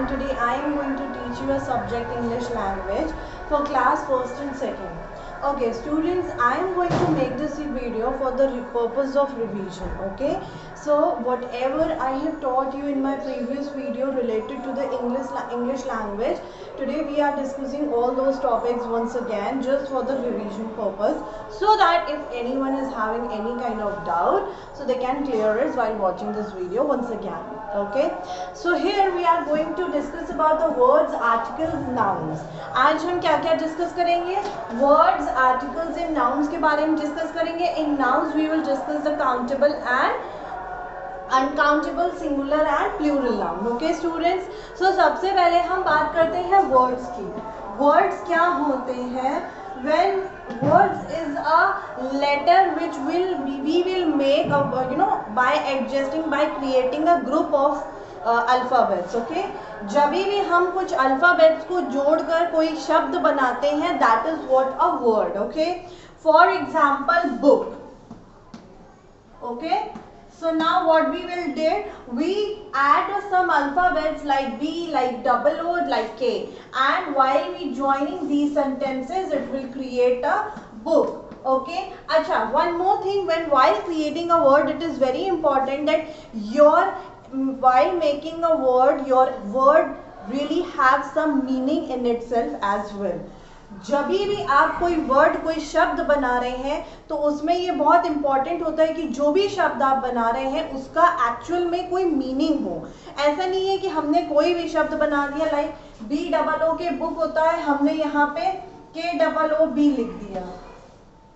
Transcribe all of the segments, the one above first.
today I am going to teach you a subject English language for class 1st and 2nd. Okay students, I am going to make this video for the purpose of revision. Okay, so whatever I have taught you in my previous video related to the English language, today we are discussing all those topics once again just for the revision purpose, so that if anyone is having any kind of doubt, so they can clear it while watching this video once again. Okay, so here we are going to discuss about the words, articles, nouns. आज हम क्या क्या discuss करेंगे? Words, articles and nouns के बारे में discuss करेंगे. In nouns we will discuss the countable and uncountable, singular and plural noun. Okay students, so सबसे पहले हम बात करते हैं वर्ड्स की. वर्ड्स क्या होते हैं? When words is a letter which we will make by adjusting, by creating a group of alphabets. Okay, जब भी हम कुछ अल्फ़ाबेट्स को जोड़कर कोई शब्द बनाते हैं, that is what a word. Okay, for example book. Okay, so now what we will did, we add some alphabets like B, like double O, like K, and while we joining these sentences it will create a book. Okay, acha, one more thing, while creating a word, it is very important that while making a word, your word really have some meaning in itself as well. जब भी आप कोई word, कोई शब्द बना रहे हैं, तो उसमें ये बहुत इंपॉर्टेंट होता है कि जो भी शब्द आप बना रहे हैं उसका एक्चुअल में कोई मीनिंग हो. ऐसा नहीं है कि हमने कोई भी शब्द बना दिया, लाइक बी डबल ओ के बुक होता है, हमने यहाँ पे के डबल ओ बी लिख दिया.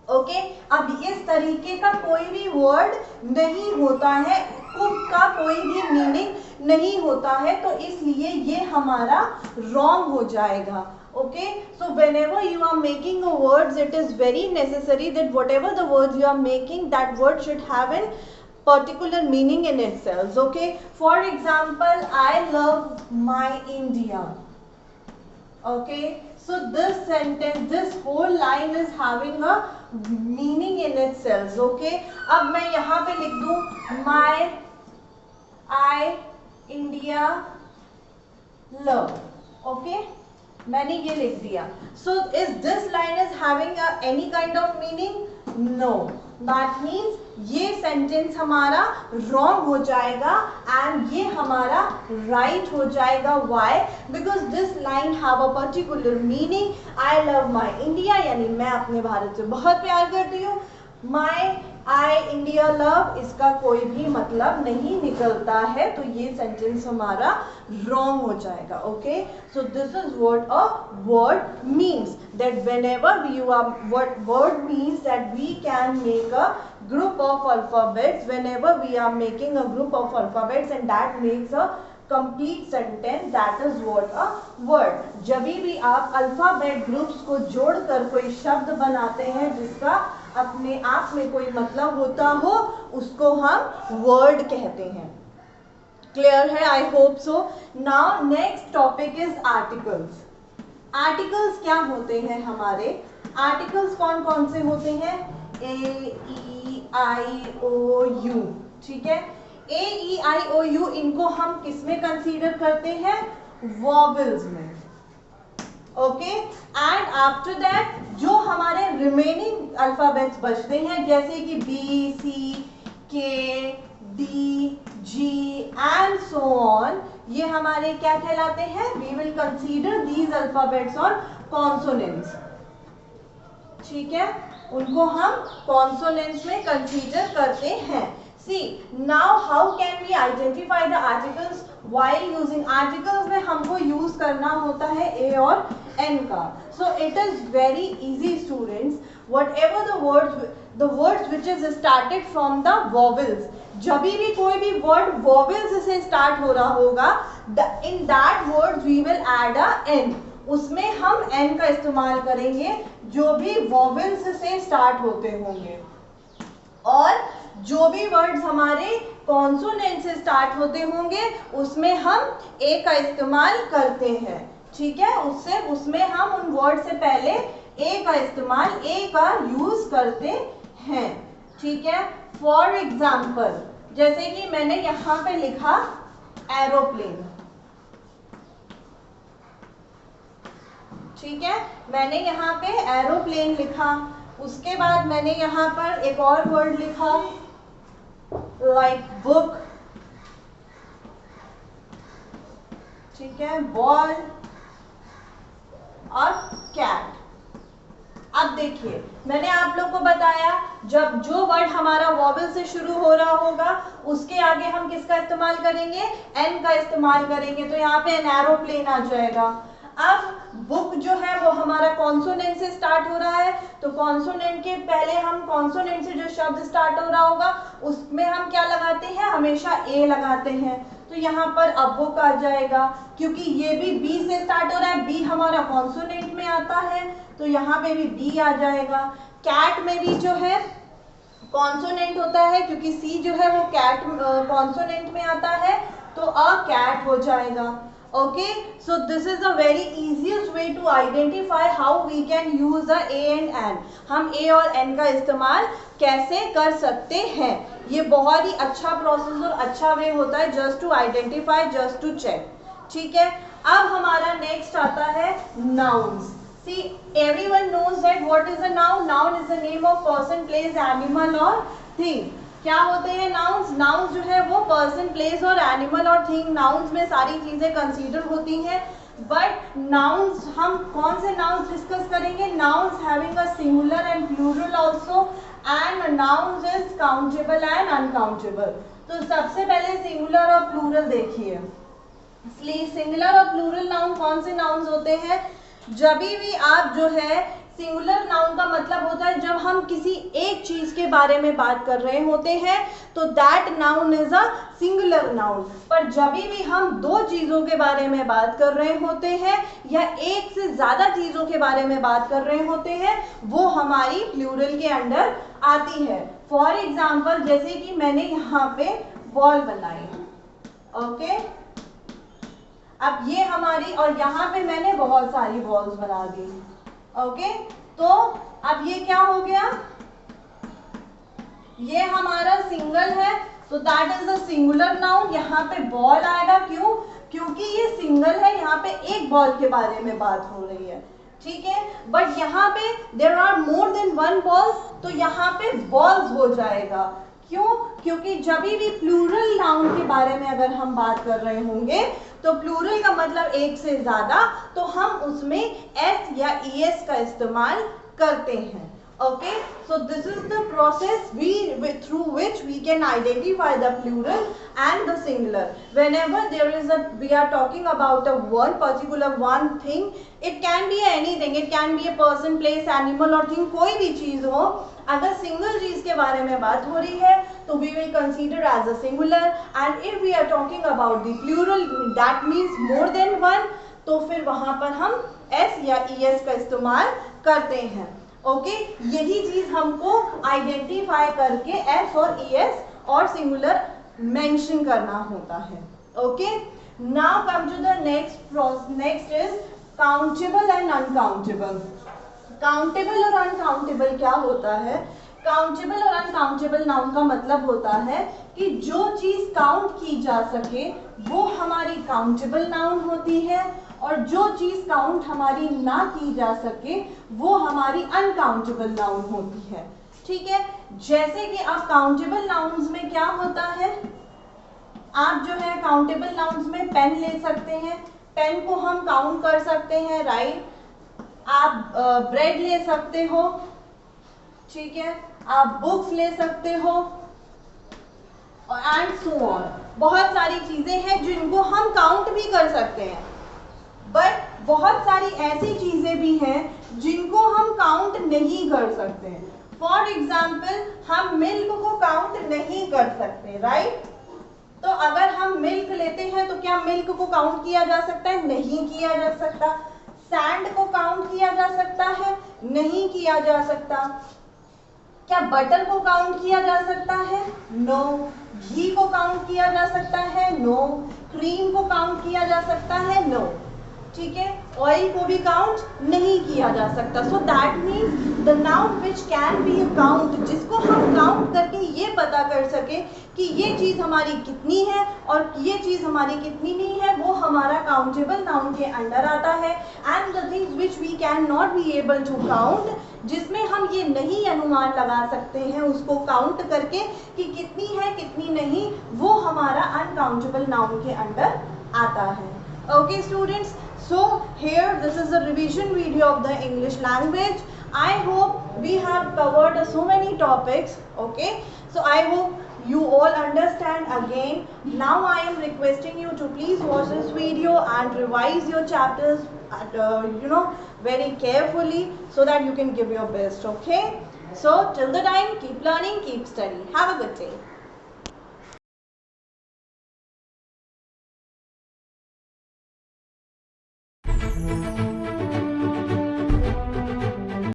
ओके, अब इस तरीके का कोई भी वर्ड नहीं होता है, कुक का कोई भी मीनिंग नहीं होता है, तो इसलिए ये हमारा रॉन्ग हो जाएगा. Okay, so whenever you are making a words, it is very necessary that whatever the words you are making, that word should have a particular meaning in itself. Okay, for example, I love my India. Okay, so this sentence, this whole line is having a meaning in itself. Okay, अब मैं यहाँ पे लिख दूँ my I India love. Okay, मैंने ये लिख दिया. So is this line is having any kind of meaning? No. That means ये sentence हमारा wrong हो जाएगा and ये हमारा right हो जाएगा. Why? Because this line have a particular meaning. I love my India, यानी मैं अपने भारत से बहुत प्यार करती हूँ. My I India love, इसका कोई भी मतलब नहीं निकलता है, तो ये सेंटेंस हमारा रॉन्ग हो जाएगा. Okay, so this is what a word means, that whenever you are, what word means that we can make a group of alphabets, whenever we are making a group of alphabets and that makes a complete sentence, that is what a word. जब भी आप alphabet groups को जोड़कर कोई शब्द बनाते हैं जिसका अपने आप में कोई मतलब होता हो, उसको हम वर्ड कहते हैं. क्लियर है? I hope so. Now next topic is articles. Articles क्या होते हैं हमारे? आर्टिकल्स कौन कौन से होते हैं? ए ई आई ओ यू. ठीक है, ए ई आई ओ यू, इनको हम किस में कंसीडर करते हैं? वॉवेल्स में. ओके, एंड आफ्टर दैट जो हमारे रिमेनिंग अल्फाबेट्स बचते हैं, जैसे कि B, C, K, D, G and so on, ये हमारे क्या कहलाते हैं? We will consider these alphabets on consonants. ठीक है, उनको हम कॉन्सोनेंट्स में कंसीडर करते हैं. See, now how can we identify the articles? While using articles में हमको यूज करना होता है a और n का. So it is very easy students. Whatever the words which is started from the vowels. जब भी कोई भी word vowels से start हो रहा होगा, in that words we will add a n. उसमें हम n का इस्तेमाल करेंगे जो भी vowels से start होते होंगे, और जो भी वर्ड्स हमारे कॉन्सोनेंट से स्टार्ट होते होंगे उसमें हम ए का इस्तेमाल करते हैं. ठीक है, उसमें हम उन वर्ड से पहले ए का इस्तेमाल, ए का यूज करते हैं. ठीक है, फॉर एग्जाम्पल जैसे कि मैंने यहाँ पे लिखा एरोप्लेन. ठीक है, मैंने यहाँ पे एरोप्लेन लिखा, उसके बाद मैंने यहाँ पर एक और वर्ड लिखा लाइक बुक, ठीक है, बॉल और कैट। अब देखिए मैंने आप लोग को बताया जब जो वर्ड हमारा वॉवेल से शुरू हो रहा होगा उसके आगे हम किसका इस्तेमाल करेंगे, एन का इस्तेमाल करेंगे, तो यहाँ पे एन एरोप्लेन आ जाएगा। अब बुक जो है वो हमारा कॉन्सोनेंट से स्टार्ट हो रहा है, तो कॉन्सोनेंट के पहले हम कॉन्सोनेंट से जो शब्द स्टार्ट हो रहा होगा उसमें हम क्या लगाते हैं, हमेशा ए लगाते हैं, तो यहाँ पर अब बुक आ जाएगा, क्योंकि ये भी बी से स्टार्ट हो रहा है, बी हमारा कॉन्सोनेंट में आता है, तो यहाँ पे भी बी आ जाएगा। कैट में भी जो है कॉन्सोनेंट होता है, क्योंकि सी जो है वो कैट कॉन्सोनेंट में आता है, तो अ कैट हो जाएगा। Okay, so this is the very easiest way to identify how we can use the a and n. हम a और n का इस्तेमाल कैसे कर सकते हैं, ये बहुत ही अच्छा प्रोसेस और अच्छा वे होता है just to identify, just to check. ठीक है, अब हमारा नेक्स्ट आता है nouns. See, everyone knows that what is a noun? Noun is the name of person, place, animal or thing. क्या होते हैं नाउन्स? नाउन्स जो है वो पर्सन, प्लेस और एनिमल और थिंग, नाउन्स में सारी चीजें कंसीडर होती हैं। बट नाउन्स हम कौन से नाउन्स डिस्कस करेंगे? Nouns having a singular and plural also, and nouns is countable and uncountable. तो सबसे पहले सिंगुलर और प्लूरल देखिए। सिंगुलर और प्लूरल नाउन कौन से नाउन्स होते हैं? जब भी आप जो है सिंगुलर नाउन का मतलब होता है जब हम किसी एक चीज के बारे में बात कर रहे होते हैं तो that noun is a singular noun. पर जब भी हम दो चीजों के बारे में बात कर रहे होते हैं या एक से ज्यादा चीजों के बारे में बात कर रहे होते हैं वो हमारी प्लूरल के अंडर आती है। फॉर एग्जाम्पल जैसे कि मैंने यहाँ पे बॉल बनाई, ओके, अब ये हमारी, और यहाँ पे मैंने बहुत सारी बॉल्स बना दी, ओके, तो अब ये क्या हो गया, ये हमारा सिंगल है, तो that is a singular noun. यहाँ पे बॉल आएगा, क्यों? क्योंकि ये सिंगल है, यहाँ पे एक बॉल के बारे में बात हो रही है, ठीक है। बट यहाँ पे there are more than one balls, तो यहाँ पे बॉल्स हो जाएगा। क्यों? क्योंकि जब भी प्लूरल नाउन के बारे में अगर हम बात कर रहे होंगे तो प्लूरल का मतलब एक से ज्यादा, तो हम उसमें एस या ईएस का इस्तेमाल करते हैं। Okay, so this is the process through which we can identify the plural and the singular. Whenever we are talking about a one particular one thing, it can be anything, it can be a person, place, animal or thing, कोई भी चीज हो, अगर single चीज के बारे में बात हो रही है तो we will consider as a singular, and if we are talking about the plural, that means more than one, तो फिर वहां पर हम s या es का इस्तेमाल करते हैं। ओके, यही चीज हमको आइडेंटिफाई करके एस और ईएस और सिंगुलर मेंशन करना होता है। Okay, now come to the next is countable and uncountable. Countable और अनकाउंटेबल क्या होता है? काउंटेबल और अनकाउंटेबल नाउन का मतलब होता है कि जो चीज काउंट की जा सके वो हमारी काउंटेबल नाउन होती है, और जो चीज काउंट हमारी ना की जा सके वो हमारी अनकाउंटेबल नाउन होती है। ठीक है, जैसे कि अब काउंटेबल नाउन्स में क्या होता है, आप जो है काउंटेबल नाउन्स में पेन ले सकते हैं, पेन को हम काउंट कर सकते हैं, राइट। आप ब्रेड ले सकते हो, ठीक है, आप बुक्स ले सकते हो, एंड सो ऑन। बहुत सारी चीजें हैं जिनको हम काउंट भी कर सकते हैं, बट बहुत सारी ऐसी चीजें भी हैं जिनको हम काउंट नहीं कर सकते हैं। फॉर एग्जाम्पल हम मिल्क को काउंट नहीं कर सकते, राइट। तो अगर हम मिल्क लेते हैं तो क्या मिल्क को काउंट किया जा सकता है? नहीं किया जा सकता। सैंड को काउंट किया जा सकता है? नहीं किया जा सकता। क्या बटर को काउंट किया जा सकता है? नो। घी को काउंट किया जा सकता है? नो। क्रीम को काउंट किया जा सकता है? नो। ठीक है, ऑयल को भी काउंट नहीं किया जा सकता। So that means the noun which can be count, जिसको हम काउंट करके ये पता कर सके कि ये चीज़ हमारी कितनी है और ये चीज़ हमारी कितनी नहीं है, वो हमारा काउंटेबल नाउन के अंडर आता है। And the things which we can not be able to count, जिसमें हम ये नहीं अनुमान लगा सकते हैं उसको काउंट करके कि कितनी है कितनी नहीं, वो हमारा अनकाउंटेबल नाउन के अंडर आता है। Okay students, so here this is the revision video of the English language. I hope we have covered so many topics. Okay, so I hope you all understand. Again, now I am requesting you to please watch this video and revise your chapters at, very carefully, so that you can give your best. Okay, so till the time, keep learning, keep studying. Have a good day.